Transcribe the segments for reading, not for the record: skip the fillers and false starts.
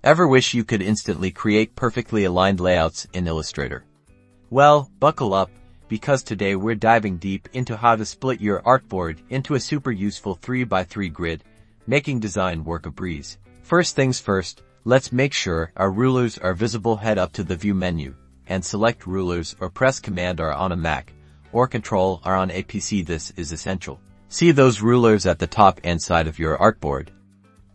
Ever wish you could instantly create perfectly aligned layouts in Illustrator? Well, buckle up, because today we're diving deep into how to split your artboard into a super useful 3x3 grid, making design work a breeze. First things first, let's make sure our rulers are visible. Head up to the View menu, and select Rulers or press Command R on a Mac, or Control R on a PC. This is essential. See those rulers at the top and side of your artboard?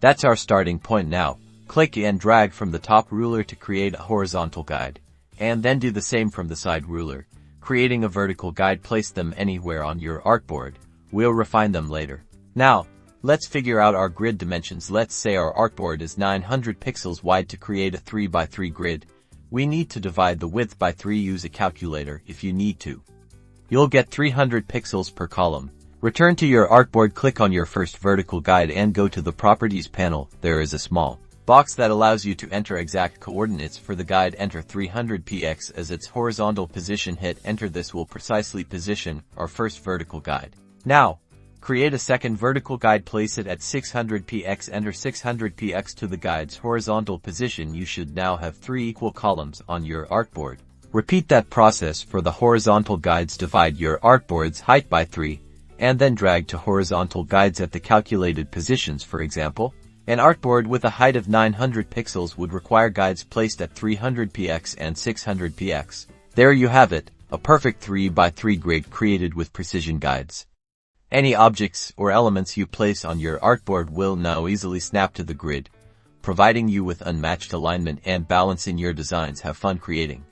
That's our starting point now. Click and drag from the top ruler to create a horizontal guide, and then do the same from the side ruler, creating a vertical guide. Place them anywhere on your artboard. We'll refine them later. Now, let's figure out our grid dimensions. Let's say our artboard is 900 pixels wide. To create a 3x3 grid, we need to divide the width by 3. Use a calculator if you need to. You'll get 300 pixels per column. Return to your artboard, click on your first vertical guide and go to the Properties panel. There is a small box that allows you to enter exact coordinates for the guide. Enter 300px as its horizontal position. Hit enter. This will precisely position our first vertical guide. Now, create a second vertical guide. Place it at 600px. Enter 600px to the guide's horizontal position. You should now have 3 equal columns on your artboard. Repeat that process for the horizontal guides. Divide your artboard's height by 3, and then drag to horizontal guides at the calculated positions. For example, an artboard with a height of 900 pixels would require guides placed at 300px and 600px. There you have it, a perfect 3x3 grid created with precision guides. Any objects or elements you place on your artboard will now easily snap to the grid, providing you with unmatched alignment and balance in your designs. Have fun creating.